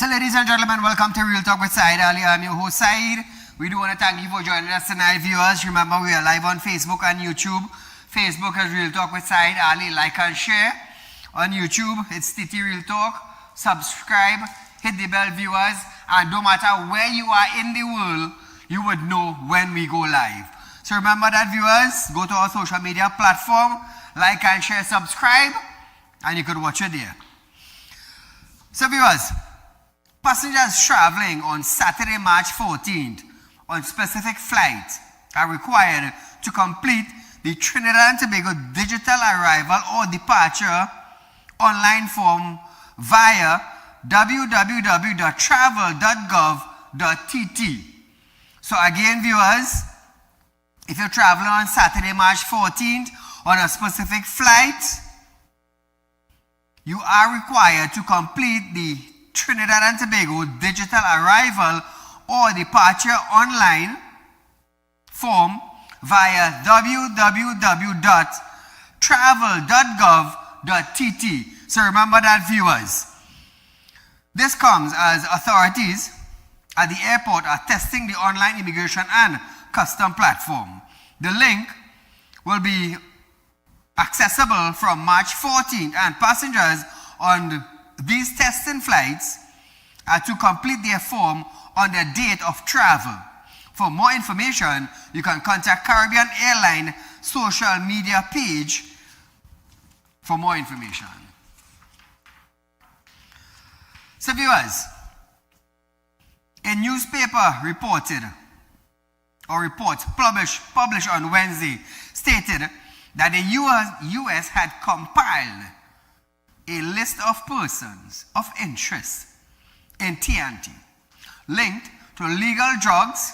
Ladies and gentlemen, welcome to Real Talk with Saieed Ali. I'm your host, Saeed. We do want to thank you for joining us tonight, viewers. Remember, we are live on Facebook and YouTube. Facebook is Real Talk with Saieed Ali. Like and share. On YouTube, it's TT Real Talk. Subscribe, hit the bell, viewers. And no matter where you are in the world, you would know when we go live. So remember that, viewers. Go to our social media platform. Like and share, subscribe. And you could watch it there. So, viewers, passengers traveling on Saturday, March 14th on specific flights are required to complete the Trinidad and Tobago digital arrival or departure online form via www.travel.gov.tt. So again, viewers, if you're traveling on Saturday, March 14th on a specific flight, you are required to complete the Trinidad and Tobago digital arrival or departure online form via www.travel.gov.tt. So remember that, viewers. This comes as authorities at the airport are testing the online immigration and custom platform. The link will be accessible from March 14th, and passengers on these testing flights are to complete their form on the date of travel. For more information, you can contact Caribbean Airline social media page for more information. So, viewers, a newspaper report published on Wednesday stated that the U.S. had compiled a list of persons of interest in TNT linked to illegal drugs,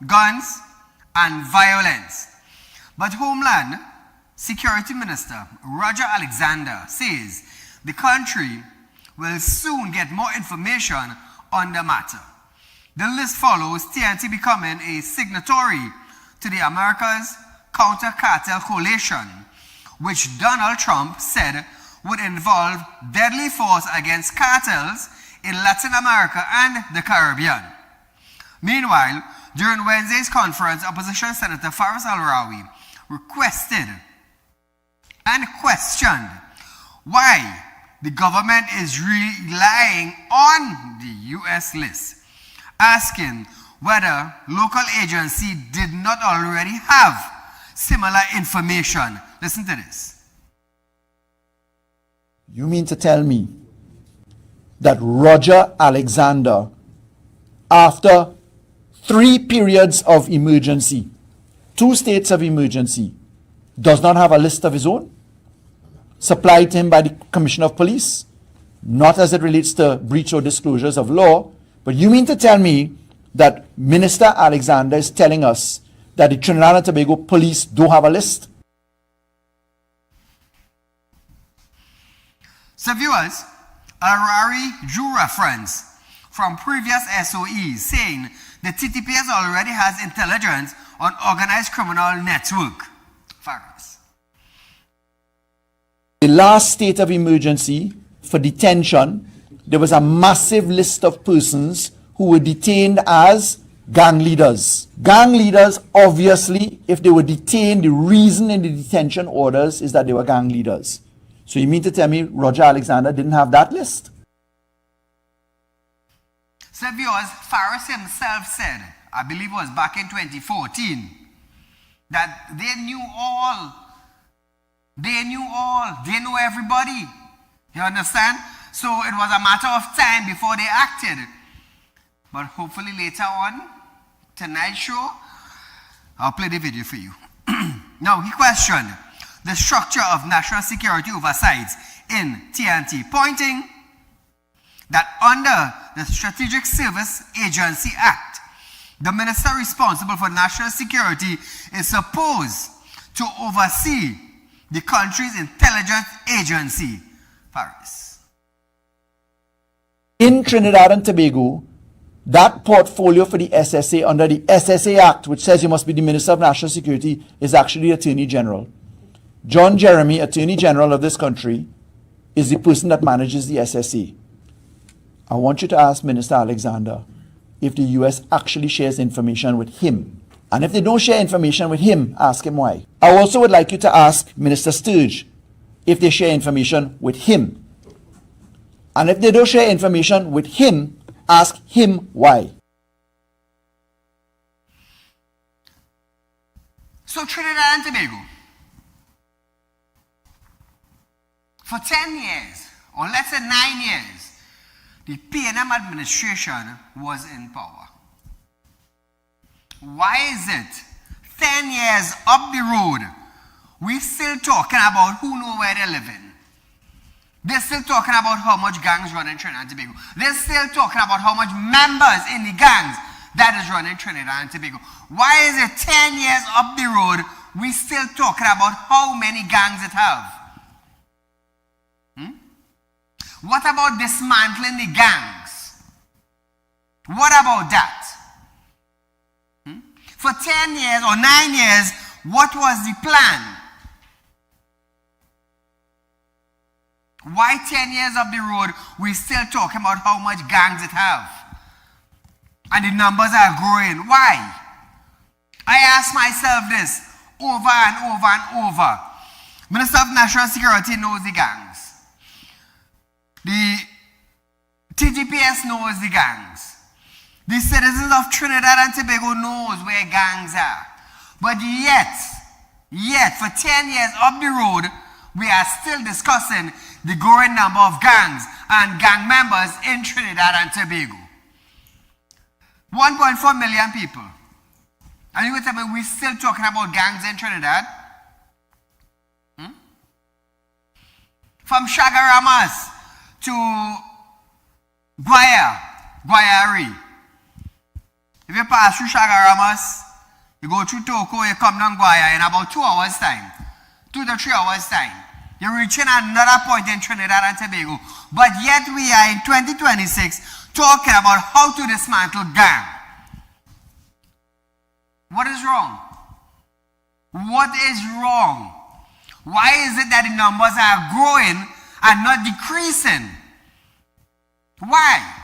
guns, and violence. But Homeland Security Minister Roger Alexander says the country will soon get more information on the matter. The list follows TNT becoming a signatory to the America's Counter Cartel Coalition, which Donald Trump said would involve deadly force against cartels in Latin America and the Caribbean. Meanwhile, during Wednesday's conference, opposition Senator Faris Al-Rawi requested and questioned why the government is relying on the U.S. list, asking whether local agency did not already have similar information. Listen to this. You mean to tell me that Roger Alexander, after 3 periods of emergency, 2 states of emergency, does not have a list of his own, supplied to him by the Commissioner of Police, not as it relates to breach or disclosures of law, but you mean to tell me that Minister Alexander is telling us that the Trinidad and Tobago police don't have a list? So, viewers, Al-Rawi drew reference from previous SOEs saying the TTPS already has intelligence on organized criminal network. Faris. The last state of emergency for detention, there was a massive list of persons who were detained as gang leaders. Gang leaders, obviously, if they were detained, the reason in the detention orders is that they were gang leaders. So you mean to tell me Roger Alexander didn't have that list? So, viewers, Faris himself said, I believe it was back in 2014, that they knew all. They know everybody. You understand? So it was a matter of time before they acted. But hopefully later on, tonight's show, I'll play the video for you. Now, he questioned the structure of national security oversight in TNT, pointing that under the Strategic Service Agency Act, the minister responsible for national security is supposed to oversee the country's intelligence agency, Faris. In Trinidad and Tobago, that portfolio for the SSA under the SSA Act, which says you must be the Minister of National Security, is actually the Attorney General. John Jeremy, Attorney General of this country, is the person that manages the SSA. I want you to ask Minister Alexander if the US actually shares information with him. And if they don't share information with him, ask him why. I also would like you to ask Minister Sturge if they share information with him. And if they don't share information with him, ask him why. So Trinidad and Tobago, for 10 years, or let's say 9 years, the PNM administration was in power. Why is it 10 years up the road, we're still talking about who know where they're living? They're still talking about how much gangs run in Trinidad and Tobago. They're still talking about how much members in the gangs that is running Trinidad and Tobago. Why is it 10 years up the road, we still talking about how many gangs it have? What about dismantling the gangs? What about that? For 10 years or 9 years, what was the plan? Why 10 years up the road, we still talking about how much gangs it have? And the numbers are growing. Why? I ask myself this over and over and over. Minister of National Security knows the gangs. The TGPS knows the gangs. The citizens of Trinidad and Tobago knows where gangs are. But yet, for 10 years up the road, we are still discussing the growing number of gangs and gang members in Trinidad and Tobago. 1.4 million people. And you will tell me we're still talking about gangs in Trinidad? From Chagaramas to Guayari. If you pass through Chagaramas, you go through Toko, you come down Guaya in about 2 hours time. 2 to 3 hours time. You're reaching another point in Trinidad and Tobago. But yet we are in 2026 talking about how to dismantle gang. What is wrong? What is wrong? Why is it that the numbers are growing and not decreasing? Why?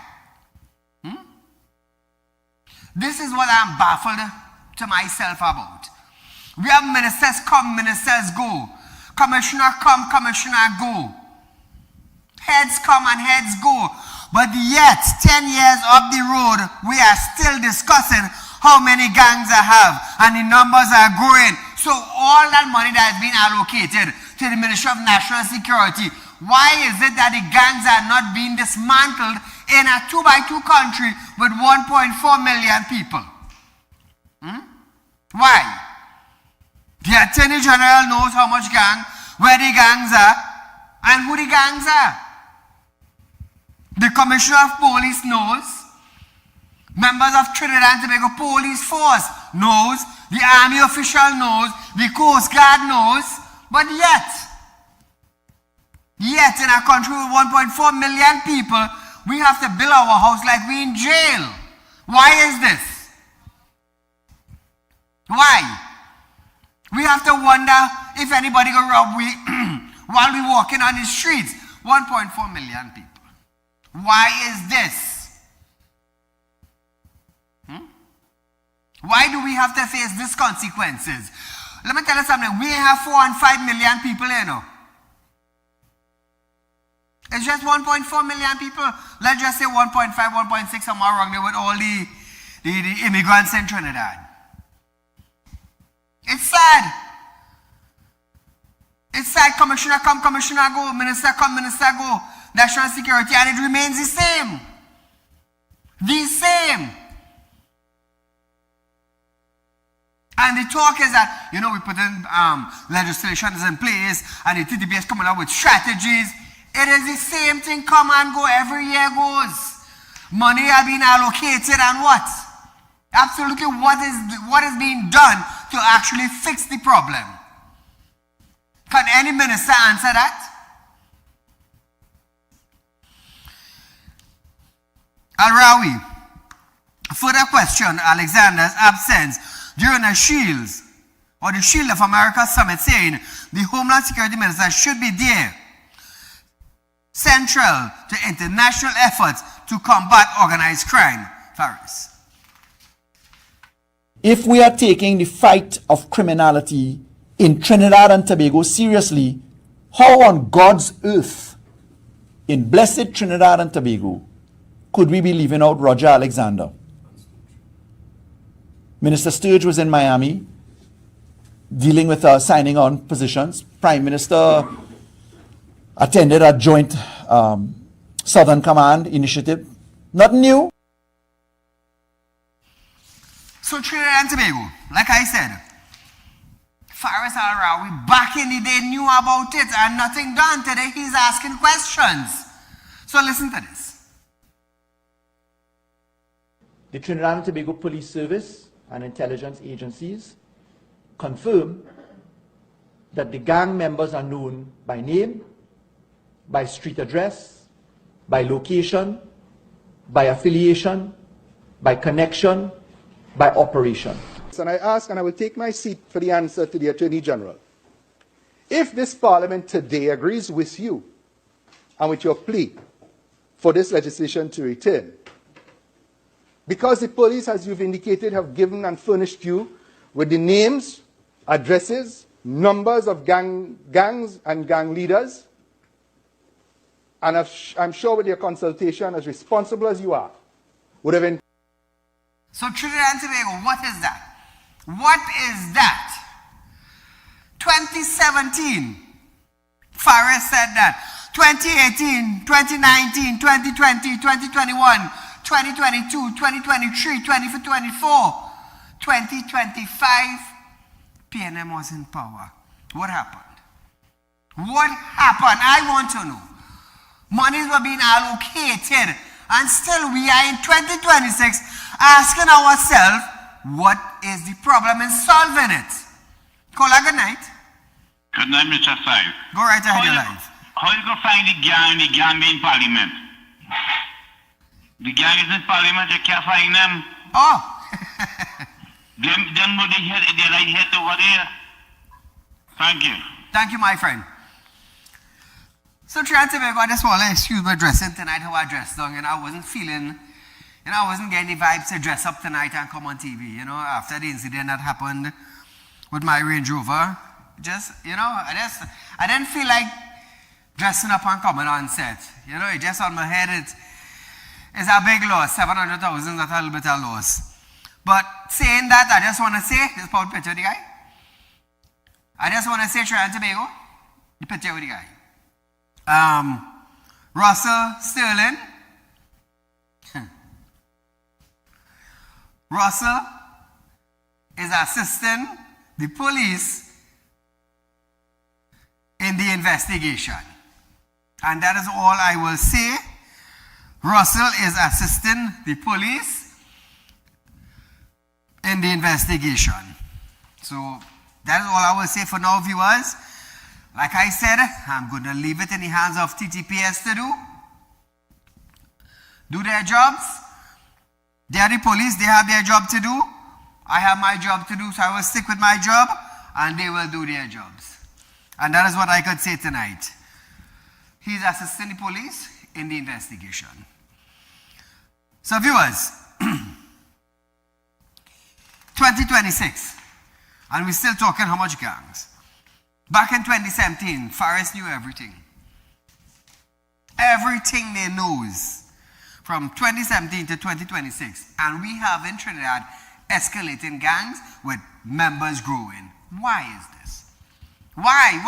This is what I'm baffled to myself about. We have ministers come, ministers go. Commissioner come, commissioner go. Heads come and heads go. But yet, 10 years up the road, we are still discussing how many gangs I have. And the numbers are growing. So all that money that has been allocated to the Ministry of National Security, why is it that the gangs are not being dismantled in a 2x2 country with 1.4 million people? Why? The Attorney General knows how much gang, where the gangs are, and who the gangs are. The Commissioner of Police knows. Members of Trinidad and Tobago Police Force knows. The Army official knows. The Coast Guard knows. But yet in a country with 1.4 million people, we have to build our house like we in jail. Why is this? Why? We have to wonder if anybody go rob we while we walking on the streets. 1.4 million people. Why is this? Why do we have to face these consequences? Let me tell you something. We have 4 and 5 million people here now. It's just 1.4 million people. Let's just say 1.5, 1.6, somewhere wrong there with all the immigrants in Trinidad. It's sad. It's sad. Commissioner come, commissioner go. Minister come, minister go. National security, and it remains the same. The same. And the talk is that, we put in legislation is in place, and the TDP is coming up with strategies. It is the same thing, come and go, every year goes. Money are being allocated, and what? Absolutely, what is being done to actually fix the problem? Can any minister answer that? Al-Rawi further questioned Alexander's absence during the Shield of America summit, saying the Homeland Security Minister should be there. central to international efforts to combat organized crime. Faris. If we are taking the fight of criminality in Trinidad and Tobago seriously, how on God's earth, in blessed Trinidad and Tobago, could we be leaving out Roger Alexander? Minister Sturge was in Miami dealing with signing on positions. Prime Minister attended a joint Southern Command initiative. Nothing new. So Trinidad and Tobago, like I said, Faris Al-Rawi back in the day knew about it and nothing done. Today he's asking questions. So listen to this. The Trinidad and Tobago Police Service and intelligence agencies confirm that the gang members are known by name, by street address, by location, by affiliation, by connection, by operation. And I ask, and I will take my seat for the answer to the Attorney General. If this Parliament today agrees with you and with your plea for this legislation to return, because the police, as you've indicated, have given and furnished you with the names, addresses, numbers of gangs and gang leaders, and I'm sure with your consultation, as responsible as you are, would have... So Trinidad and Tobago, what is that? What is that? 2017, Faris said that. 2018, 2019, 2020, 2021, 2022, 2023, 2024, 2025, PNM was in power. What happened? What happened? I want to know. Monies were being allocated, and still we are in 2026 asking ourselves, what is the problem in solving it? Kola, good night. Good night, Mr. Saib. Go right ahead, your life. How you go find the gang in Parliament? The gang is in Parliament, you can't find them. Oh. Them know they're right head over there. Thank you. Thank you, my friend. So, Trinidad and Tobago, I just want to excuse my dressing tonight, how I dressed down, I wasn't feeling, I wasn't getting the vibes to dress up tonight and come on TV, after the incident that happened with my Range Rover. I didn't feel like dressing up and coming on set. It just on my head, it's a big loss. 700,000 is a little bit of loss. But saying that, I just want to say, this pound picture of the guy. I just want to say Trinidad and Tobago, the picture of the guy. Russell Sterling. Russell is assisting the police in the investigation. And that is all I will say. Russell is assisting the police in the investigation. So that is all I will say for now, viewers. Like I said, I'm going to leave it in the hands of TTPS to do their jobs. They are the police, they have their job to do. I have my job to do, so I will stick with my job, and they will do their jobs. And that is what I could say tonight. He's assisting the police in the investigation. So viewers, 2026, and we're still talking how much gangs. Back in 2017, Faris knew everything. Everything they knows from 2017 to 2026. And we have in Trinidad escalating gangs with members growing. Why is this? Why?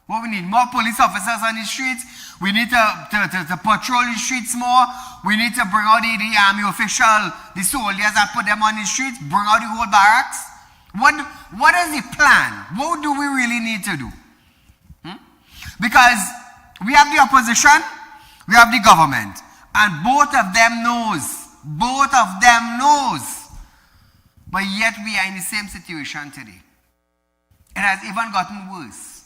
Well, we need more police officers on the streets. We need to patrol the streets more. We need to bring out the army official, the soldiers that put them on the streets, bring out the whole barracks. What is the plan? What do we really need to do? Because we have the opposition, we have the government, and both of them knows. But yet we are in the same situation today. It has even gotten worse.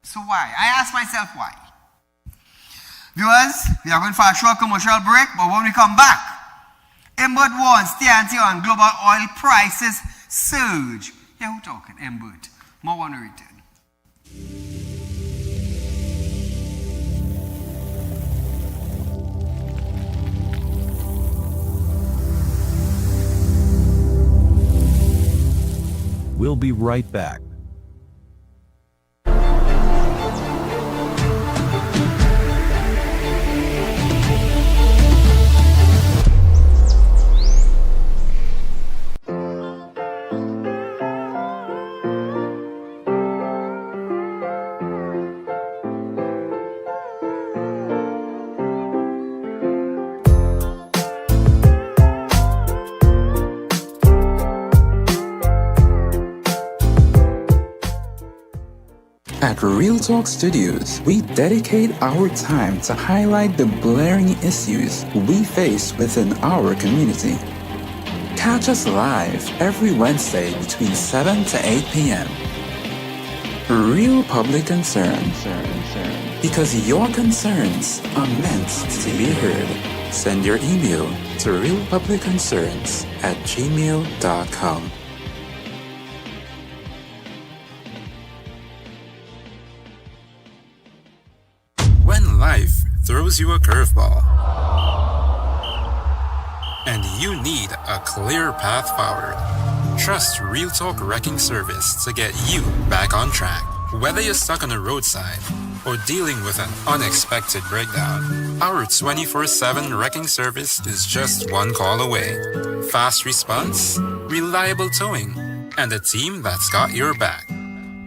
So why? I ask myself why. Viewers, we are going for a short commercial break, but when we come back, Embert warns TNT on global oil prices surge. Yeah, who talking? Embert. More when we return. We'll be right back. At Real Talk Studios, we dedicate our time to highlight the blaring issues we face within our community. Catch us live every Wednesday between 7 to 8 p.m. Real Public Concern. Because your concerns are meant to be heard. Send your email to realpublicconcerns@gmail.com. When life throws you a curveball and you need a clear path forward, trust Real Talk Wrecking Service to get you back on track. Whether you're stuck on the roadside or dealing with an unexpected breakdown, our 24/7 wrecking service is just one call away. Fast response, reliable towing, and a team that's got your back.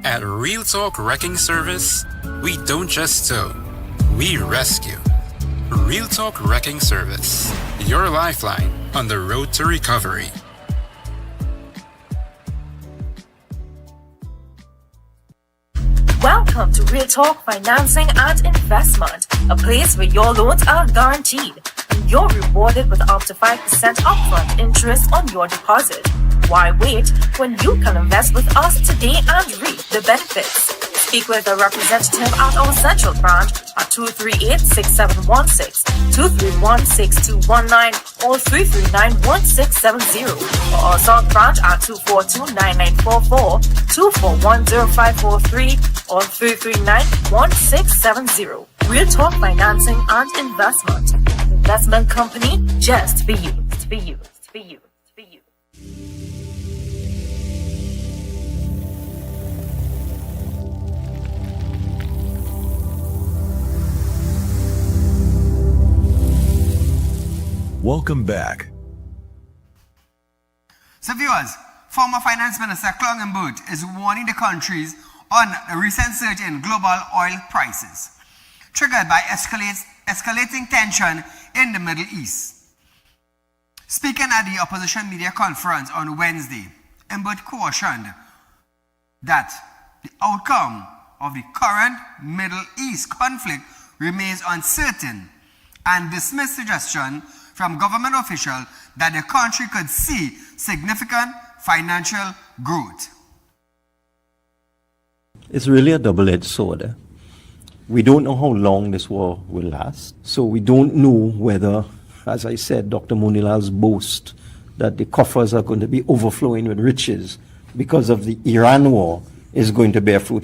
At Real Talk Wrecking Service, we don't just tow, we rescue. Real Talk Wrecking Service, your lifeline on the road to recovery. Welcome to Real Talk Financing and Investment, a place where your loans are guaranteed and you're rewarded with up to 5% upfront interest on your deposit. Why wait when you can invest with us today and reap the benefits? Speak with a representative at our central branch at 238-6716, 231-6219, or 339-1670, or our south branch at 242-9944, 241-0543, or 339-1670. Real Talk Financing and Investment. Investment company just for you. For you. For you. For you. Welcome back. So viewers, former Finance Minister Clongenbert is warning the countries on a recent surge in global oil prices, triggered by escalating tension in the Middle East. Speaking at the opposition media conference on Wednesday, Mbert cautioned that the outcome of the current Middle East conflict remains uncertain and dismissed suggestion from government officials that the country could see significant financial growth. It's really a double-edged sword. We don't know how long this war will last. So we don't know whether, as I said, Dr. Monilal's boast that the coffers are going to be overflowing with riches because of the Iran war is going to bear fruit.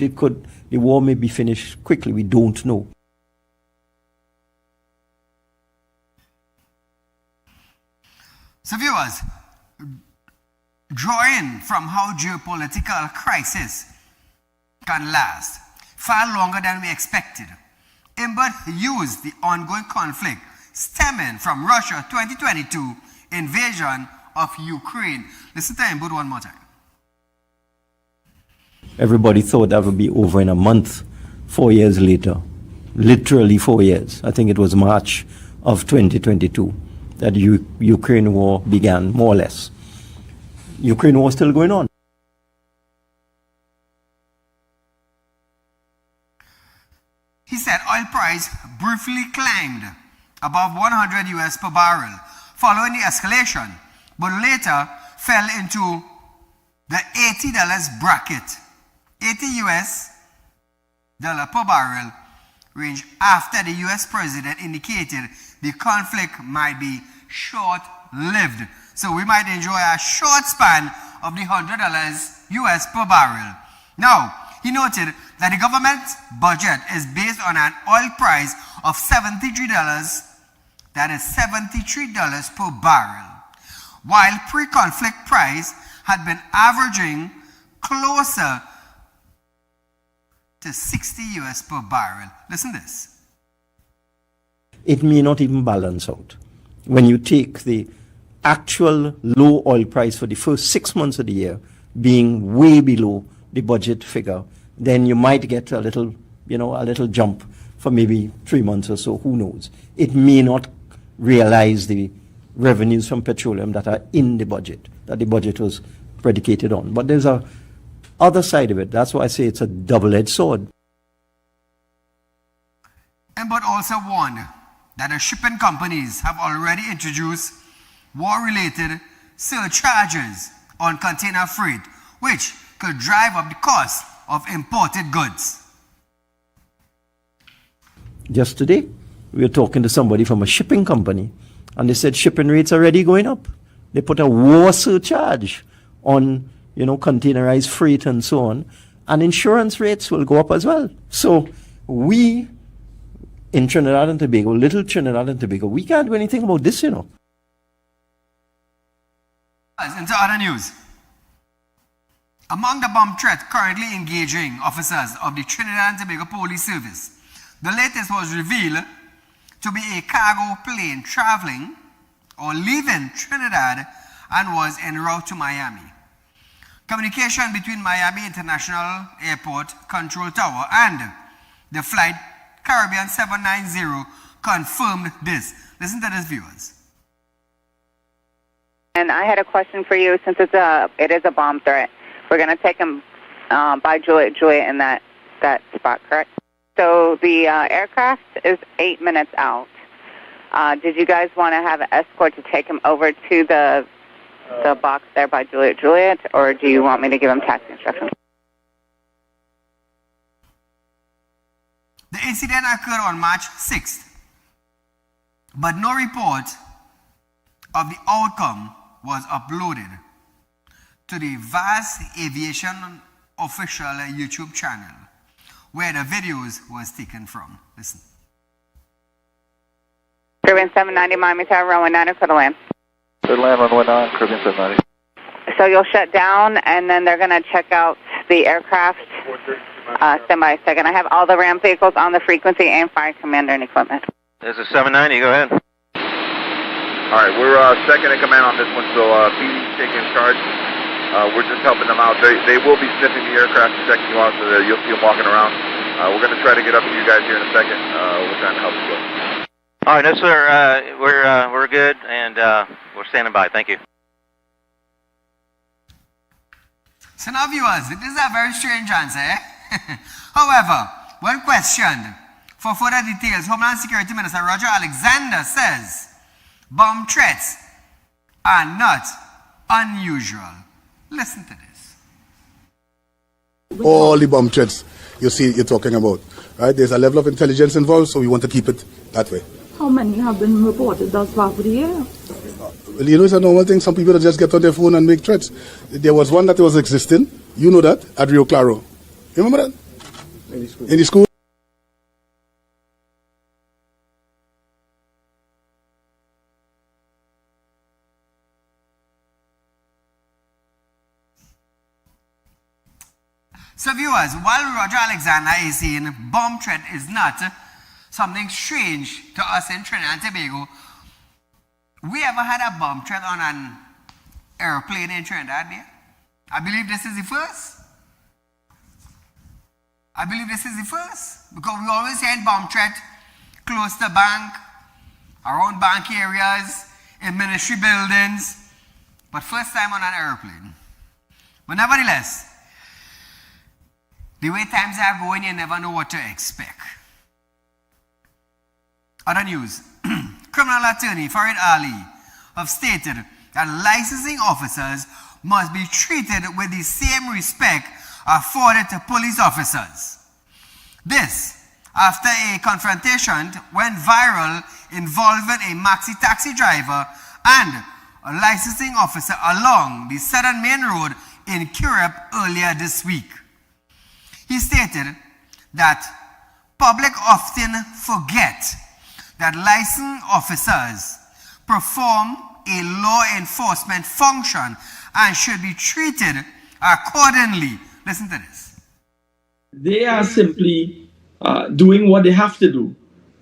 The war may be finished quickly. We don't know. So viewers, drawing from how geopolitical crisis can last far longer than we expected, Mbert used the ongoing conflict stemming from Russia's 2022 invasion of Ukraine. Listen to Mbert one more time. Everybody thought that would be over in a month. 4 years later, literally 4 years, I think it was March of 2022, that the Ukraine war began, more or less. Ukraine war still going on. He said oil price briefly climbed above 100 US per barrel following the escalation, but later fell into the $80 bracket, 80 US dollar per barrel range after the US president indicated the conflict might be short-lived. So we might enjoy a short span of the $100 US per barrel. Now, he noted that the government's budget is based on an oil price of $73, that is $73 per barrel, while pre-conflict price had been averaging closer to 60 US per barrel. Listen to this. It may not even balance out. When you take the actual low oil price for the first 6 months of the year being way below the budget figure, then you might get a little, a little jump for maybe 3 months or so, who knows. It may not realize the revenues from petroleum that are in the budget, that the budget was predicated on. But there's a other side of it. That's why I say it's a double-edged sword. And but also warned that the shipping companies have already introduced war-related surcharges on container freight, which could drive up the cost of imported goods. Just today, we were talking to somebody from a shipping company, and they said shipping rates are already going up. They put a war surcharge on, containerized freight and so on, and insurance rates will go up as well. So we, in Trinidad and Tobago, little Trinidad and Tobago, we can't do anything about this, Into other news. Among the bomb threat currently engaging officers of the Trinidad and Tobago Police Service, the latest was revealed to be a cargo plane traveling or leaving Trinidad and was en route to Miami. Communication between Miami International Airport Control Tower and the flight Caribbean 790 confirmed this. Listen to this, viewers. And I had a question for you, since it is a bomb threat. We're going to take him by Juliet in that spot, correct? So the aircraft is 8 minutes out. Did you guys want to have an escort to take him over to the box there by Juliet, or do you want me to give him taxi instructions? The incident occurred on March 6th, but no report of the outcome was uploaded to the Vast Aviation official YouTube channel, where the videos was taken from. Listen. Caribbean 790, Miami Tower, runway 9, clear to land. Clear to land, runway 9, Caribbean 790. So you'll shut down, and then they're going to check out the aircraft. Stand by a second. I have all the ramp vehicles on the frequency and fire commander and equipment. This is 790, go ahead. All right, we're second in command on this one, so BD's taking charge. We're just helping them out. They will be sniffing the aircraft and checking you out, so that you'll see them walking around. We're going to try to get up to you guys here in a second. We're trying to help you. All right, no, sir. We're good, and we're standing by. Thank you. So now, viewers, this is a very strange answer, eh? However, when questioned for further details, Homeland Security Minister Roger Alexander says bomb threats are not unusual. Listen to this. All the bomb threats you're talking about, right? There's a level of intelligence involved, so we want to keep it that way. How many have been reported thus far for the year? Well, it's a normal thing. Some people just get on their phone and make threats. There was one that was existing, that, at Rio Claro. You remember that? In the school. So viewers, while Roger Alexander is saying bomb threat is not something strange to us in Trinidad and Tobago, we ever had a bomb threat on an airplane in Trinidad there? I believe this is the first. Because we always hear bomb threat close to bank, around bank areas, in ministry buildings, but first time on an airplane. But nevertheless, the way times are going, you never know what to expect. Other news. Criminal attorney Saieed Ali have stated that licensing officers must be treated with the same respect afforded to police officers. This after a confrontation went viral involving a maxi taxi driver and a licensing officer along the Southern Main Road in Curepe earlier this week. He stated that public often forget that licensed officers perform a law enforcement function and should be treated accordingly. Listen to this. They are simply doing what they have to do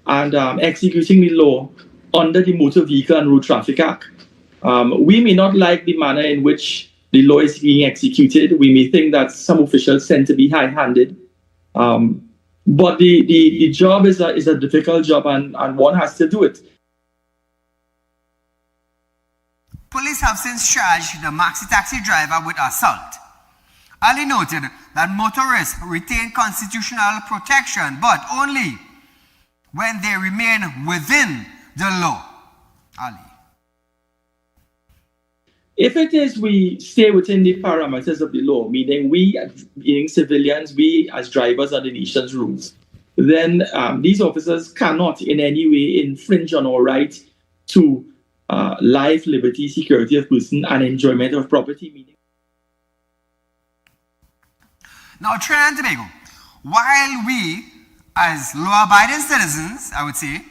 and executing the law under the Motor Vehicle and Road Traffic Act. We may not like the manner in which the law is being executed. We may think that some officials tend to be high-handed. But the job is a difficult job, and one has to do it. Police have since charged the maxi taxi driver with assault. Ali noted that motorists retain constitutional protection, but only when they remain within the law. Ali. If it is we stay within the parameters of the law, meaning we, being civilians, we as drivers are the nation's rules, then these officers cannot in any way infringe on our right to life, liberty, security of person, and enjoyment of property. Now, Trinidad and Tobago, while we, as law-abiding citizens, I would say,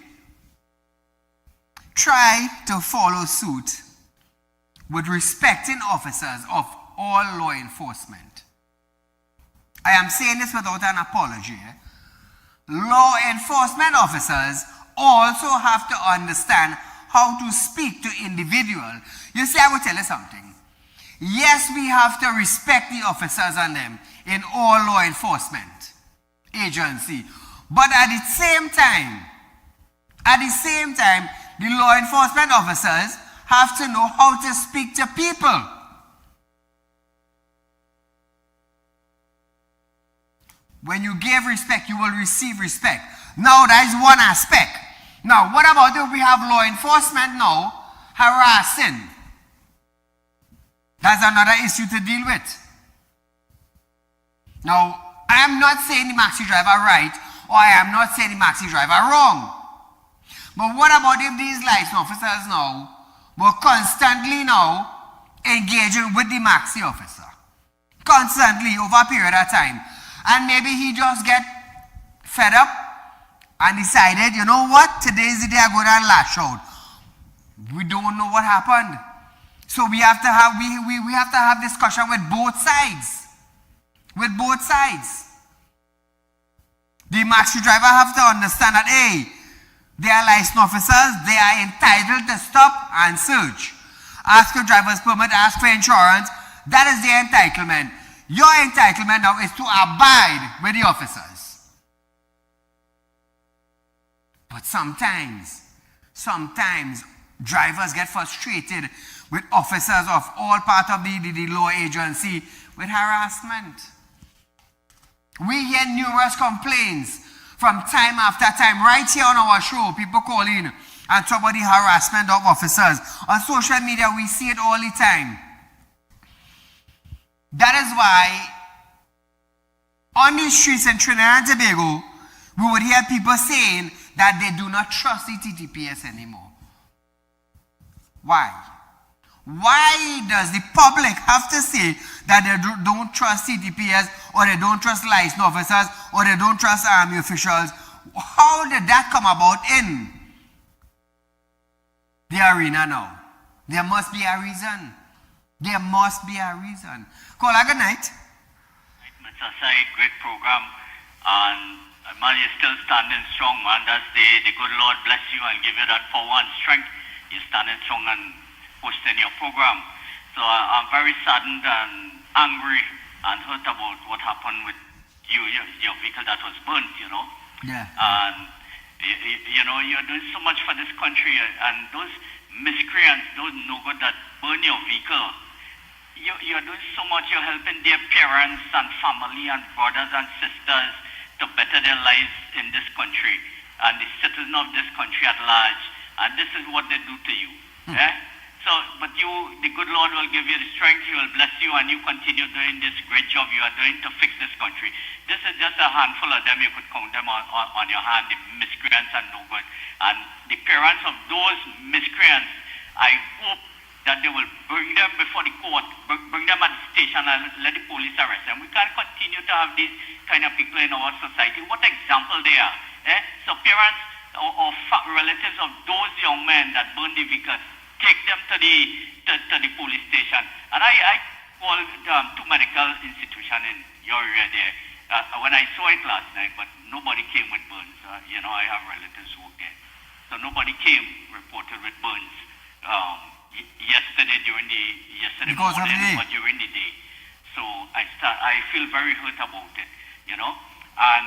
try to follow suit with respecting officers of all law enforcement. I am saying this without an apology. Law enforcement officers also have to understand how to speak to individuals. You see, I will tell you something. Yes, we have to respect the officers and them in all law enforcement agency. But at the same time, the law enforcement officers have to know how to speak to people. When you give respect, you will receive respect. Now, that is one aspect. Now, what about if we have law enforcement now harassing? That's another issue to deal with. Now, I am not saying the maxi driver right, or I am not saying the maxi driver wrong. But what about if these license officers now were constantly now engaging with the maxi officer? Constantly over a period of time. And maybe he just get fed up and decided, you know what, today's the day I go down and lash out. We don't know what happened. So we have to have discussion with both sides. With both sides. The maxi driver have to understand that, hey, they are licensed officers, they are entitled to stop and search. Ask for driver's permit, ask for insurance. That is their entitlement. Your entitlement now is to abide with the officers. But sometimes drivers get frustrated with officers of all part of the law agency with harassment. We hear numerous complaints from time after time, right here on our show. People call in and talk about the harassment of officers. On social media, we see it all the time. That is why on the streets in Trinidad and Tobago, we would hear people saying that they do not trust the TTPS anymore. Why? Why does the public have to say that they don't trust TTPS, or they don't trust licensed officers, or they don't trust army officials? How did that come about in the arena now? There must be a reason. There must be a reason. Caller, good night. Mr. Said, great program. And man, you're still standing strong, man. That's the good Lord bless you and give you that power and strength. You're standing strong and hosting your program. So I'm very saddened and angry and hurt about what happened with your vehicle that was burnt, you know. Yeah. And, you know, you're doing so much for this country, and those miscreants, those no-good that burn your vehicle, you're doing so much. You're helping their parents and family and brothers and sisters to better their lives in this country and the citizens of this country at large. And this is what they do to you. So, but you, the good Lord will give you the strength, He will bless you, and you continue doing this great job you are doing to fix this country. This is just a handful of them. You could count them on your hand, the miscreants and no good. And the parents of those miscreants, I hope that they will bring them before the court, bring them at the station and let the police arrest them. We can't continue to have these kind of people in our society. What example they are. So parents or relatives of those young men that burned the vehicle, take them to the police station. And I called two medical institution in your area there. When I saw it last night, but nobody came with burns. You know, I have relatives who work there. So nobody came reported with burns yesterday Because of the morning day. or during the day. So I feel very hurt about it, you know. And,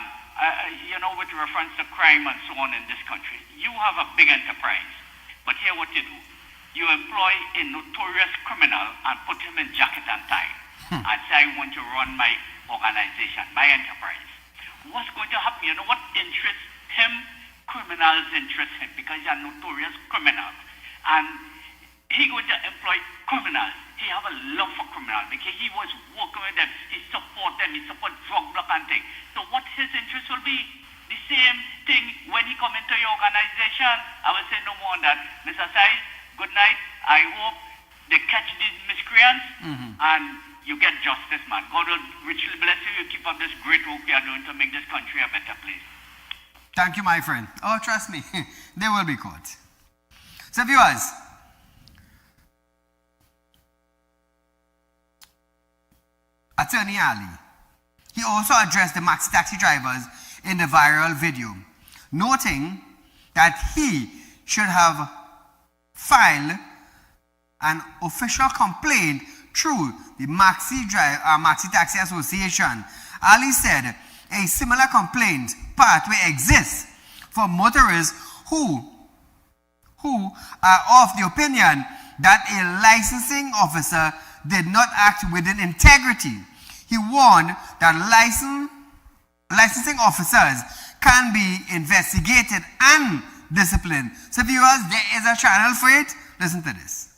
you know, with reference to crime and so on in this country, you have a big enterprise. But here what you do, you employ a notorious criminal and put him in jacket and tie and say, I want to run my organization, my enterprise. What's going to happen? You know what interests him? Criminals interest him because he's a notorious criminal. And he's going to employ criminals. He have a love for criminals because he was working with them. He support them. He support drug block and things. So what his interest will be? The same thing when he come into your organization. I will say no more on that. Mr. Said, good night. I hope they catch these miscreants and you get justice, man. God will richly bless you. You keep up this great work you are doing to make this country a better place. Thank you, my friend. Oh, trust me, they will be caught. So, viewers, Attorney Ali, he also addressed the maxi taxi drivers in the viral video, noting that he should have filed an official complaint through the Maxi Taxi Association. Ali said a similar complaint pathway exists for motorists who are of the opinion that a licensing officer did not act within integrity. He warned that licensing officers can be investigated and disciplined. So viewers, there is a channel for it. Listen to this.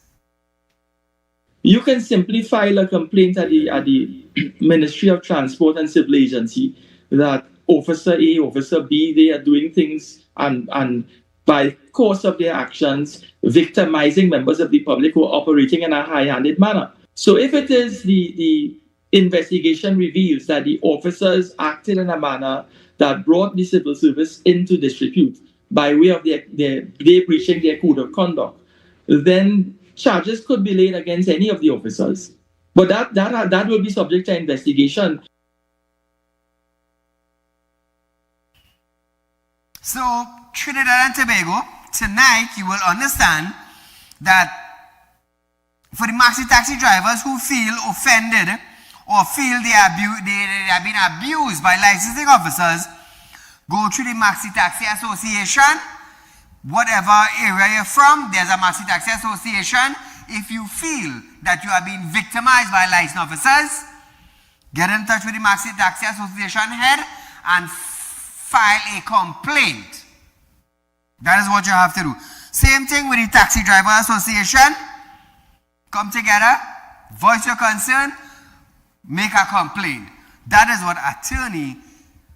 You can simply file a complaint at the Ministry of Transport and Civil Agency that Officer A, Officer B, they are doing things and by course of their actions, victimizing members of the public who are operating in a high-handed manner. So if it is the investigation reveals that the officers acted in a manner that brought the civil service into disrepute by way of they breaching their code of conduct, then charges could be laid against any of the officers. But that will be subject to investigation. So, Trinidad and Tobago, tonight you will understand that for the maxi taxi drivers who feel offended or feel they have been abused by licensing officers, go to the Maxi Taxi Association. Whatever area you're from, there's a Maxi Taxi Association. If you feel that you are being victimized by licensed officers, get in touch with the Maxi Taxi Association head and file a complaint. That is what you have to do. Same thing with the Taxi Driver Association. Come together, voice your concern, make a complaint. That is what Attorney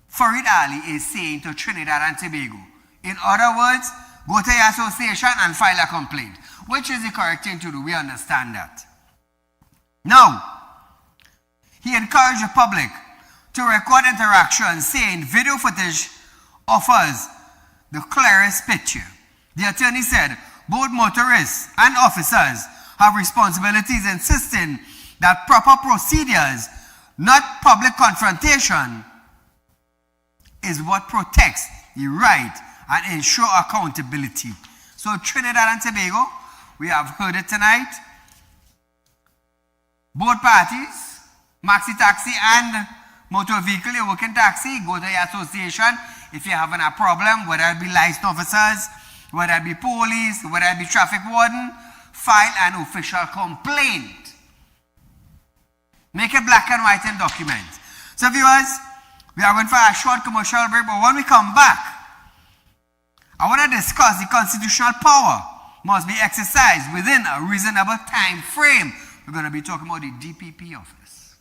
Saieed Ali is saying to Trinidad and Tobago. In other words, go to your association and file a complaint, which is the correct thing to do. We understand that. Now, he encouraged the public to record interactions, saying video footage offers the clearest picture. The attorney said both motorists and officers have responsibilities, insisting that proper procedures, not public confrontation, is what protects the right and ensure accountability. So Trinidad and Tobago, we have heard it tonight. Both parties, maxi taxi and motor vehicle, you work in taxi, go to your association. If you're having a problem, whether it be licensed officers, whether it be police, whether it be traffic warden, file an official complaint. Make it black and white in documents. So viewers, we are going for a short commercial break, but when we come back, I want to discuss the constitutional power must be exercised within a reasonable time frame. We're going to be talking about the DPP office.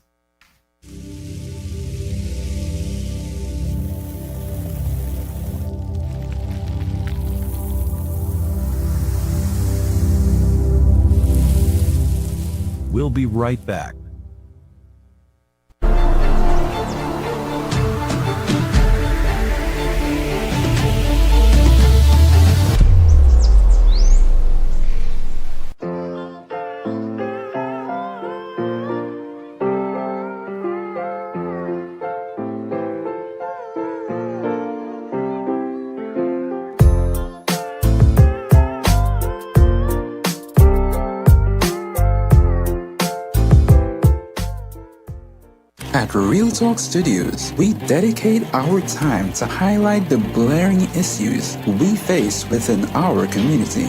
We'll be right back. At Real Talk Studios, we dedicate our time to highlight the glaring issues we face within our community.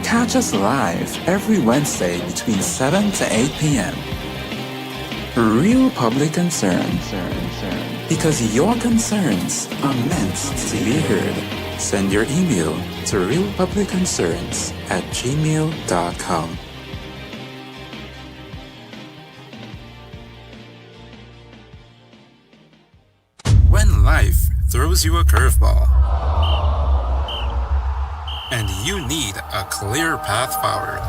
Catch us live every Wednesday between 7 to 8 p.m. Real Public Concern. Because your concerns are meant to be heard. Send your email to realpublicconcerns@gmail.com. When life throws you a curveball and you need a clear path forward,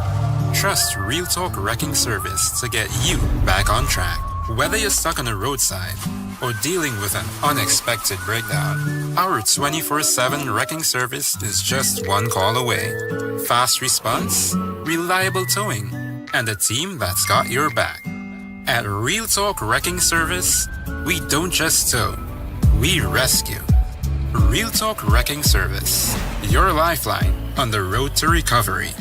trust Real Talk Wrecking Service to get you back on track. Whether you're stuck on the roadside or dealing with an unexpected breakdown, our 24/7 wrecking service is just one call away. Fast response, reliable towing, and a team that's got your back. At Real Talk Wrecking Service, we don't just tow, we rescue. Real Talk Wrecking Service, your lifeline on the road to recovery.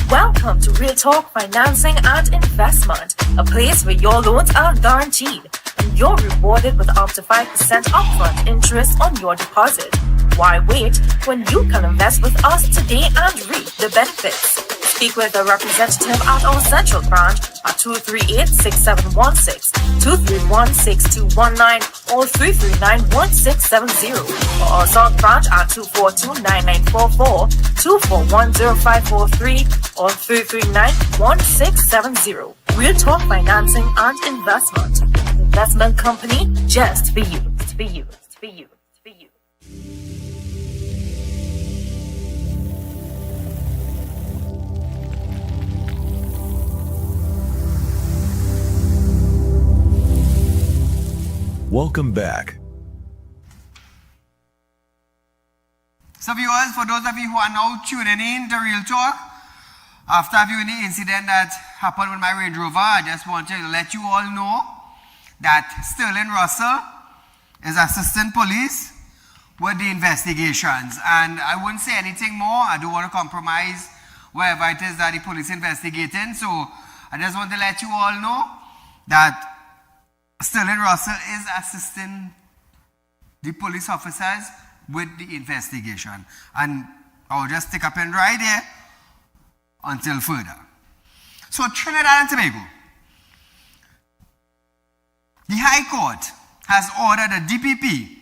Welcome to Real Talk Financing and Investment, a place where your loans are guaranteed and you're rewarded with up to 5% upfront interest on your deposit. Why wait when you can invest with us today and reap the benefits? Speak with a representative at our central branch at 238-6716, 231-6219, or 339-1670, or our south branch at 242-9944, 241-0543, or 339-1670. Real Talk Financing and Investment. Investment company just for you. For you. For you. For you. Welcome back. So viewers, for those of you who are now tuning in to Real Talk, after viewing the incident that happened with my Range Rover, I just wanted to let you all know that Sterling Russell is assistant police with the investigations. And I wouldn't say anything more. I don't want to compromise wherever it is that the police investigating. So I just want to let you all know that Sterling Russell is assisting the police officers with the investigation. And I'll just stick up and right there until further. So Trinidad and Tobago. The High Court has ordered a DPP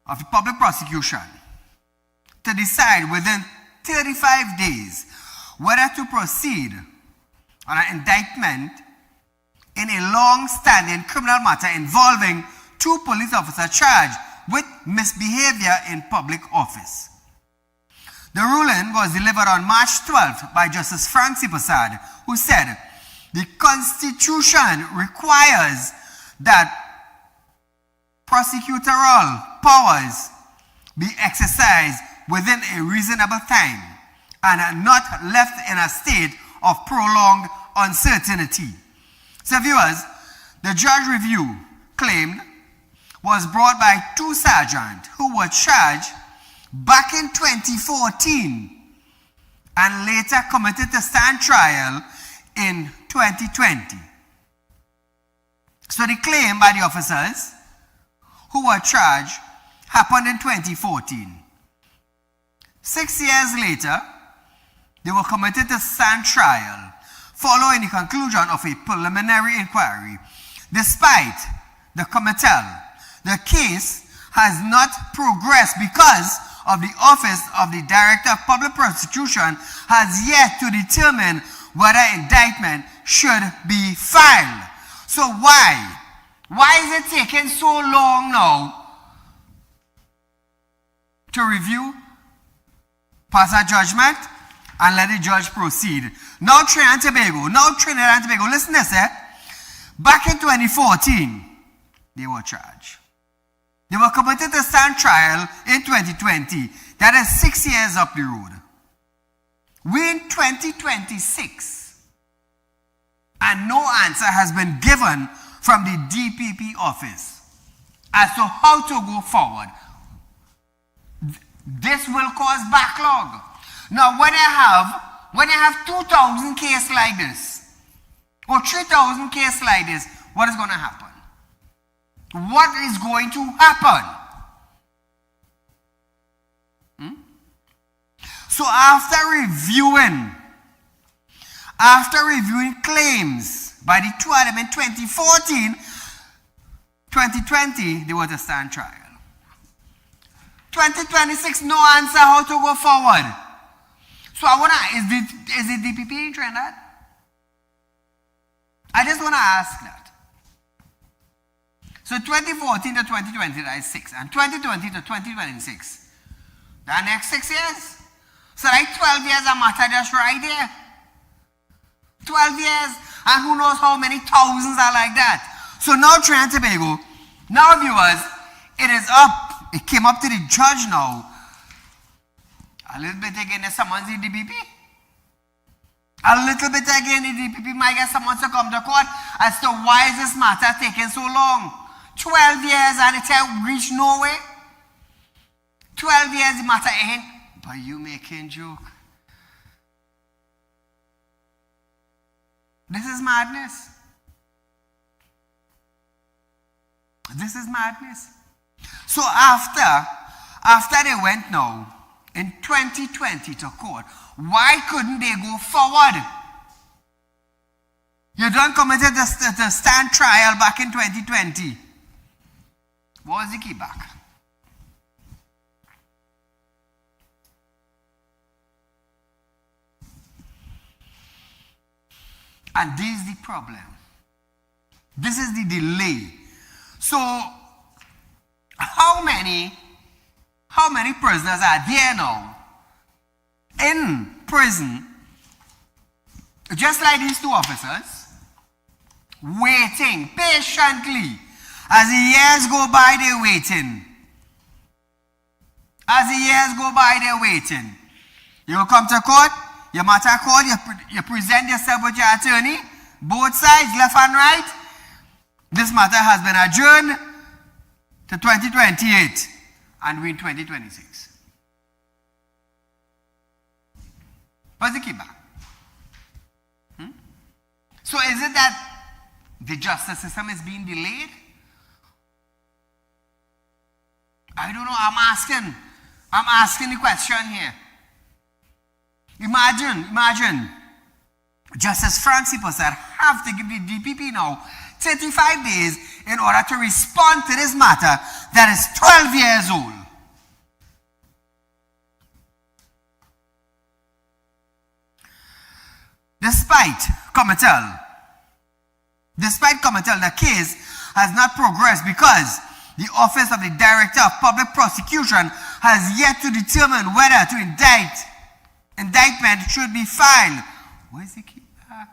of the public prosecution to decide within 35 days whether to proceed on an indictment in a long-standing criminal matter involving 2 police officers charged with misbehavior in public office. The ruling was delivered on March 12th by Justice Frank C. Prasad, who said the Constitution requires that prosecutorial powers be exercised within a reasonable time and not left in a state of prolonged uncertainty. So viewers, the judge review claimed was brought by 2 sergeants who were charged back in 2014 and later committed to stand trial in 2020. So the claim by the officers who were charged happened in 2014. 6 years later, they were committed to stand trial following the conclusion of a preliminary inquiry. Despite the committal, the case has not progressed because of the Office of the Director of Public Prosecution has yet to determine whether indictment should be filed. So why? Why is it taking so long now to review, pass a judgment, and let the judge proceed? Now Trinidad and Tobago, listen to this, back in 2014, they were charged. They were committed to stand trial in 2020. That is 6 years up the road. We're in 2026. And no answer has been given from the DPP office as to how to go forward. This will cause backlog. Now, when you have 2,000 cases like this, or 3,000 cases like this, what is going to happen? What is going to happen? So after reviewing claims by the two of them in 2014, 2020, there was a stand trial. 2026, no answer how to go forward. So I want to, is the DPP entering that? I just want to ask that. So 2014 to 2020, that is 6. And 2020 to 2026, the next 6 years. So like 12 years a matter just right there. 12 years, and who knows how many thousands are like that. So now Trinidad and Tobago, now viewers, it is up. It came up to the judge now. A little bit again, there's someone's the DPP. A little bit again, the DPP might get someone to come to court as to why is this matter taking so long. 12 years and it ain't reached nowhere. 12 years the matter ain't. But you making joke. This is madness. This is madness. So after they went now in 2020 to court, why couldn't they go forward? You done committed the stand trial back in 2020. What was the key back? And this is the problem. This is the delay. So, how many prisoners are there now in prison, just like these two officers, waiting patiently? As the years go by, they're waiting. As the years go by, they're waiting. You come to court, your matter court, you present yourself with your attorney, both sides, left and right. This matter has been adjourned to 2028, and we're in 2026. What's the key back? So is it that the justice system is being delayed? I don't know. I'm asking the question here. Imagine Justice Francis Passad have to give the DPP now 35 days in order to respond to this matter that is 12 years old. Despite Comitel, the case has not progressed because the Office of the Director of Public Prosecution has yet to determine whether to indictment should be filed. Where is the key back?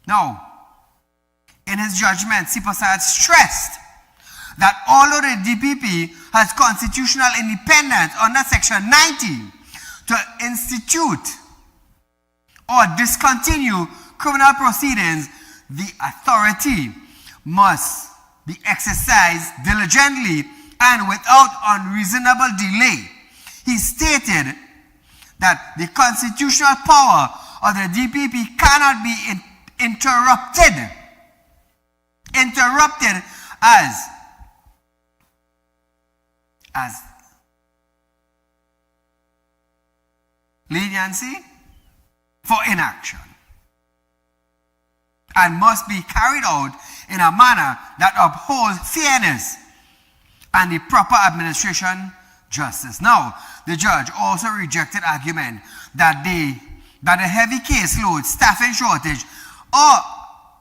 Now, in his judgment, Sipasad stressed that although the DPP has constitutional independence under Section 90 to institute or discontinue criminal proceedings, the authority must be exercised diligently and without unreasonable delay. He stated that the constitutional power of the DPP cannot be interrupted as leniency for inaction, and must be carried out in a manner that upholds fairness and the proper administration justice. Now, the judge also rejected argument that the heavy caseload, staffing shortage, or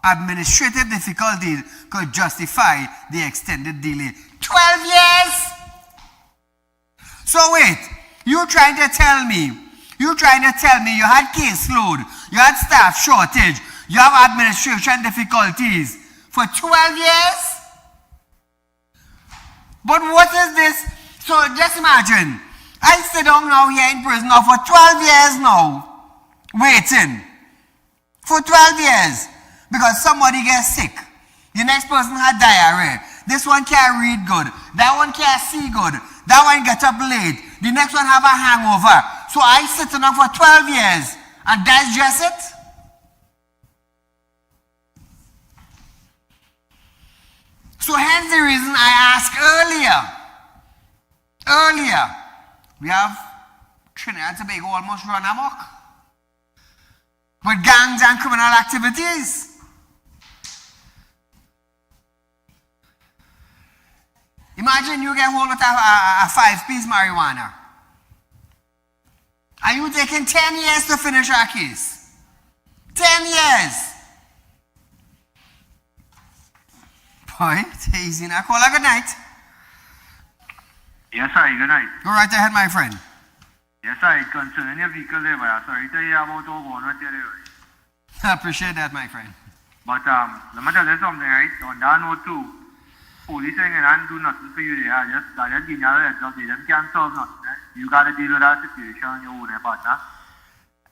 administrative difficulties could justify the extended delay. 12 years? So wait, you trying to tell me you had caseload, you had staff shortage, you have administration difficulties for 12 years? But what is this? So just imagine, I sit down now here in prison now for 12 years now, waiting. For 12 years. Because somebody gets sick. The next person had diarrhea. This one can't read good. That one can't see good. That one get up late. The next one have a hangover. So I sit on for 12 years and digest it. So hence the reason I asked earlier, we have Trinidad and Tobago almost run amok with gangs and criminal activities. Imagine you get hold of a 5-piece marijuana. Are you taking 10 years to finish our case? 10 years. Boy, it's easy now. Call a good night. Yes, sir. Good night. Go right ahead, my friend. Yes, sir. Concerning your vehicle there, but sorry to hear about all going on there. I appreciate that, my friend. But let me tell you something, right? On that note too, police ain't gonna do nothing for you there. I just give you a heads up. They just can't solve nothing. Right? You gotta deal with that situation on your own, partner.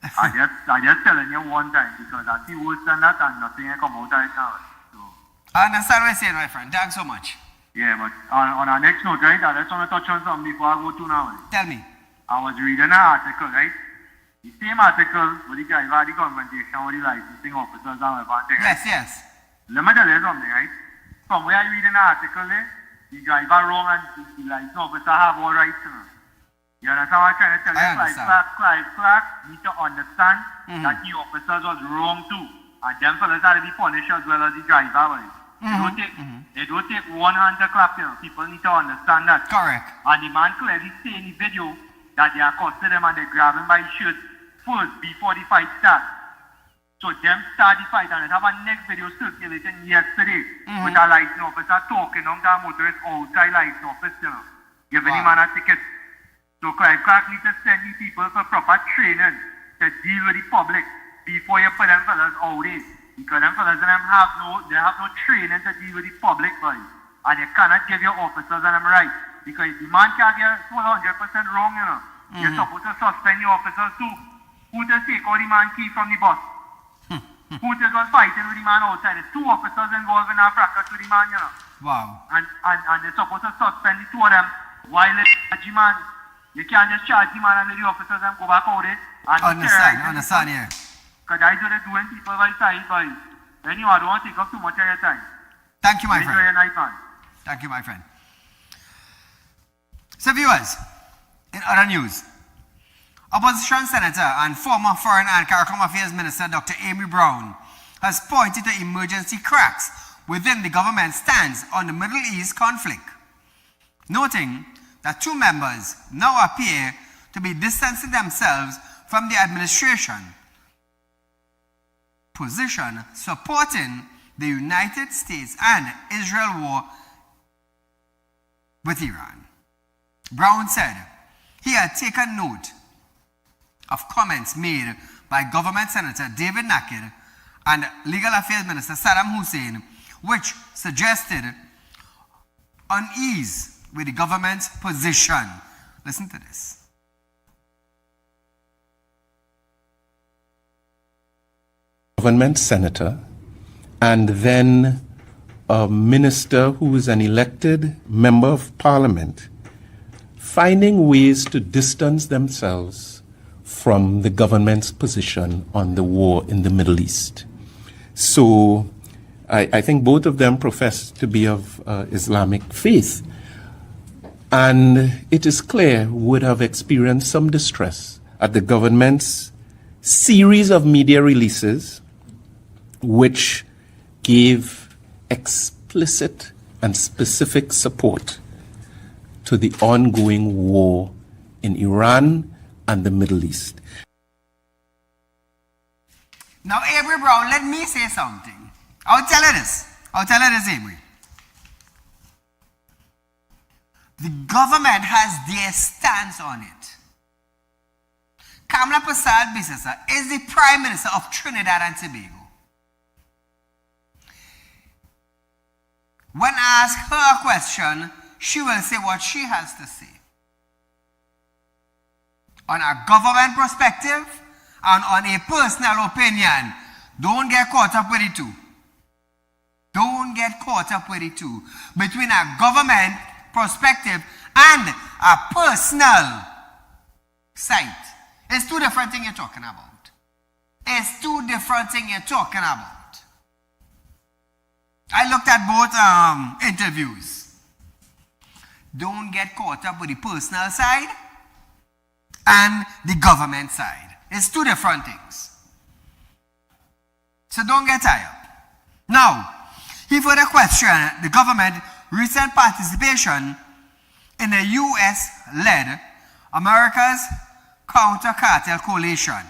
I just telling you one time because I see worse than that and nothing ain't come out right now. I understand what you're saying, my friend. Thanks so much. Yeah, but on our next note, right? I just want to touch on something before I go to now. Tell me. I was reading an article, right? The same article with the guy about the confrontation with the licensing officers and everything. Yes, yes. Let me tell you something, right? From where I read an article there, the driver wrong and the license officer have all rights. You understand what I'm trying to tell you? Clark need to understand that the officers was wrong too. And them fellas are to be punished as well as the driver. They don't take one hand to clap, you know. People need to understand that. Correct. And the man clearly say in the video that they accosted them and they grab him by his shirt first before the fight starts. So them start the fight and they have a next video circulating yesterday with a license officer talking on the motorist outside license office, you know, giving the man a ticket. So Clark needs to send the people for proper training to deal with the public before you put them fellas out there. Because them fellas have no training to deal with the public, boy. And you cannot give your officers and them right. Because the man can't get 100% wrong, you know. You're supposed to suspend your officers too. Who just take all the man key from the bus? Who just was fighting with the man outside? There's 2 officers involved in a fracas with the man, you know. Wow. And they're supposed to suspend the 2 of them while they charge the man. You can't just charge the man and let the officers and go back out there. Understand, yeah. Because that's what they're doing people by side, boy. Anyway, I don't want to take up too much of your time. Thank you, my friend. Enjoy your night, man. Thank you, my friend. So, viewers, in other news, Opposition Senator and former Foreign and CARICOM Affairs Minister Dr. Amy Brown has pointed to emergency cracks within the government's stance on the Middle East conflict, noting that 2 members now appear to be distancing themselves from the administration position supporting the United States and Israel war with Iran. Brown said he had taken note of comments made by Government Senator David Naked and Legal Affairs Minister Saddam Hussein, which suggested unease with the government's position. Listen to this. Government senator and then a minister who is an elected member of parliament finding ways to distance themselves from the government's position on the war in the Middle East. So I think both of them profess to be of Islamic faith, and it is clear would have experienced some distress at the government's series of media releases which gave explicit and specific support to the ongoing war in Iran and the Middle East. Now, Avery Brown, let me say something. I'll tell her this, Avery. The government has their stance on it. Kamala Prasad Bisesa is the Prime Minister of Trinidad and Tobago. When asked her a question, she will say what she has to say. On a government perspective and on a personal opinion, don't get caught up with it too. Don't get caught up with it too. Between a government perspective and a personal sight. It's two different things you're talking about. It's two different things you're talking about. I looked at both interviews. Don't get caught up with the personal side and the government side. It's two different things. So don't get tired. Now, he further questioned the government recent participation in the US-led America's Counter-Cartel Coalition,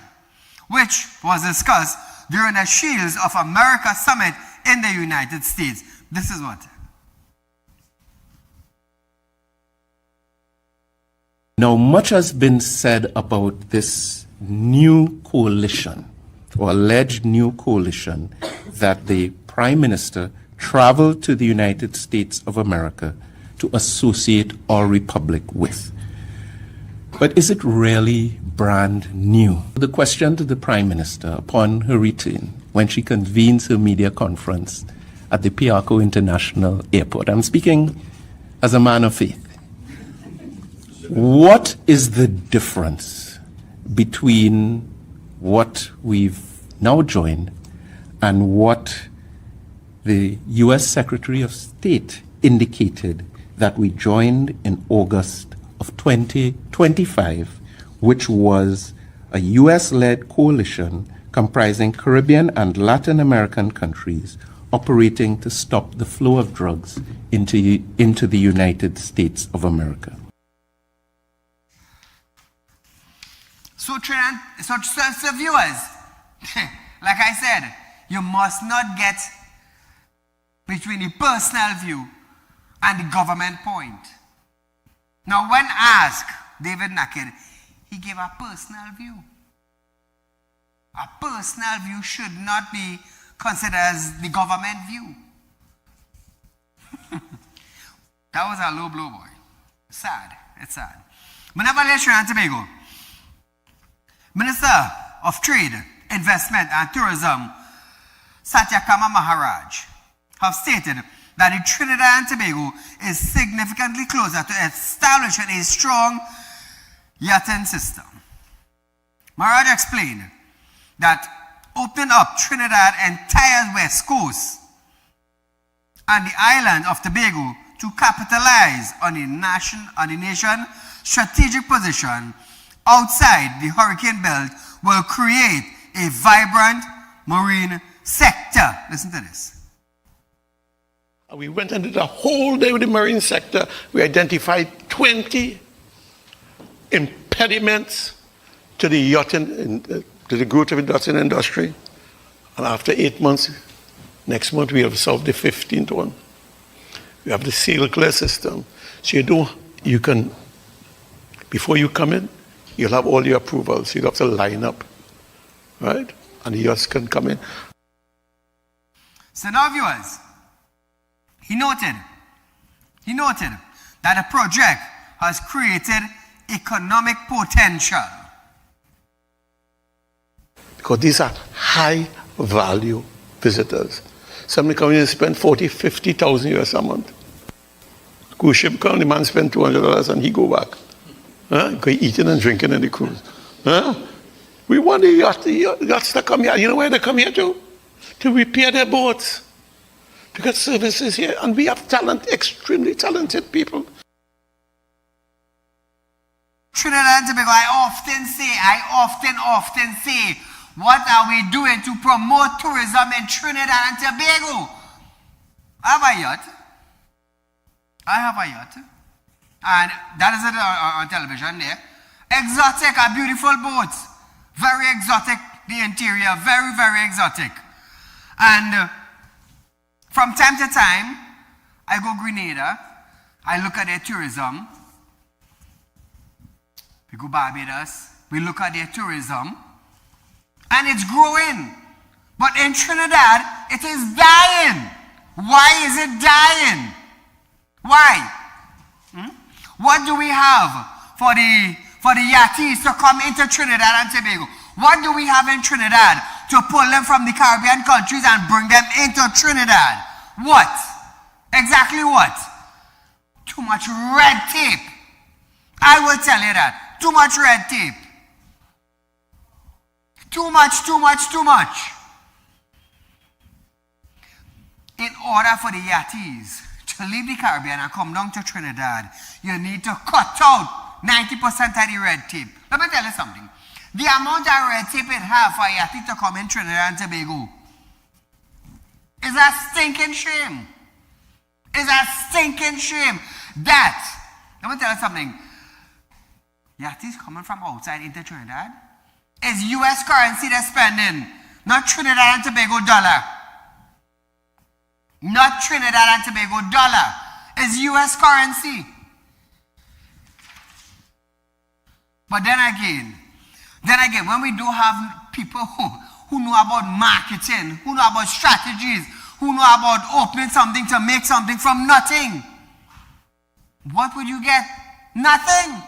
which was discussed during the Shields of America Summit in the United States. This is what? Now, much has been said about this new coalition, or alleged new coalition, that the Prime Minister traveled to the United States of America to associate our republic with. But is it really brand new? The question to the Prime Minister upon her return, when she convenes her media conference at the Piarco International Airport. I'm speaking as a man of faith. What is the difference between what we've now joined and what the U.S. Secretary of State indicated that we joined in August of 2025, which was a U.S.-led coalition comprising Caribbean and Latin American countries operating to stop the flow of drugs into the United States of America? So viewers, like I said, you must not get between the personal view and the government point. Now, when asked, David Naked, he gave a personal view. A personal view should not be considered as the government view. That was a low blow, boy. Sad. It's sad. But nevertheless, Trinidad and Tobago, Minister of Trade, Investment and Tourism, Satyakama Maharaj, have stated that the Trinidad and Tobago is significantly closer to establishing a strong yachting system. Maharaj explained that opening up Trinidad entire west coast and the island of Tobago to capitalize on the nation's strategic position outside the hurricane belt will create a vibrant marine sector. Listen to this. We went into the whole day with the marine sector. We identified 20 impediments to the yachting, to the growth of the yachting industry. And after 8 months, next month we have solved the 15th one. We have the sail clear system. So you can, before you come in, you'll have all your approvals. You have to line up, right? And the yachts can come in. So now, viewers, he noted that the project has created economic potential. Because these are high value visitors. Somebody come in and spend 40, 50,000 US a month. Cruise ship come, the man spend $200 and he go back. Go eating and drinking in the cruise. We want the yachts to come here. You know where they come here to? To repair their boats. To get services here. And we have talent, extremely talented people. Trinidad and Tobago, I often say, what are we doing to promote tourism in Trinidad and Tobago? I have a yacht. And that is it on television there. Exotic, a beautiful boat. Very exotic, the interior, very, very exotic. And from time to time, I go Grenada, I look at their tourism. We go Barbados, we look at their tourism, and it's growing. But in Trinidad, it is dying. Why is it dying? Why? What do we have for the yachties to come into Trinidad and Tobago? What do we have in Trinidad to pull them from the Caribbean countries and bring them into Trinidad? What? Exactly what? Too much red tape. I will tell you that. Too much red tape. Too much, too much, too much. In order for the Yatis to leave the Caribbean and come down to Trinidad, you need to cut out 90% of the red tape. Let me tell you something. The amount of red tape it have for a Yati to come in Trinidad and Tobago is a stinking shame. It's a stinking shame. That, let me tell you something. Yatis coming from outside into Trinidad is US currency they're spending, not Trinidad and Tobago dollar. Not Trinidad and Tobago dollar. It's US currency. But then again, when we do have people who know about marketing, who know about strategies, who know about opening something to make something from nothing, what would you get? Nothing.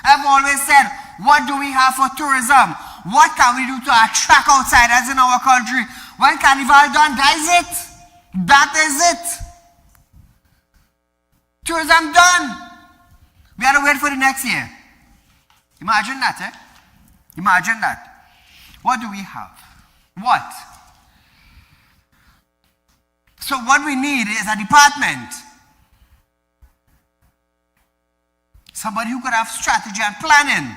I've always said, what do we have for tourism? What can we do to attract outsiders in our country? When Carnival done, that is it. That is it. Tourism done. We have to wait for the next year. Imagine that, eh? Imagine that. What do we have? What? So what we need is a department. Somebody who could have strategy and planning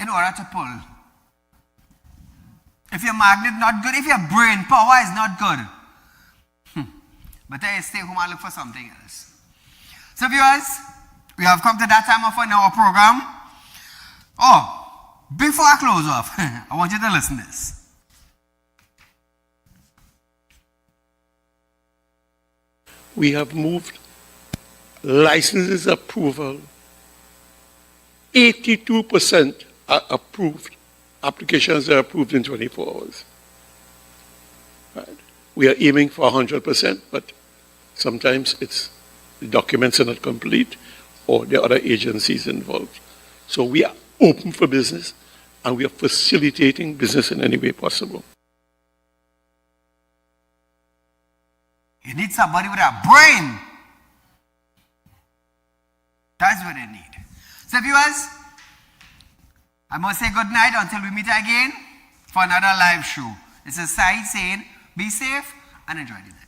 in order to pull. If your magnet not good, if your brain power is not good, better you stay home and look for something else. So viewers, we have come to that time of our program. Oh, before I close off, I want you to listen to this. We have moved licenses approval. 82% are approved. Applications are approved in 24 hours. Right. We are aiming for 100%, but sometimes the documents are not complete or there are other agencies involved. So we are open for business and we are facilitating business in any way possible. You need somebody with a brain. That's what they need. So viewers, I must say good night until we meet again for another live show. This is Saieed saying, be safe and enjoy the night.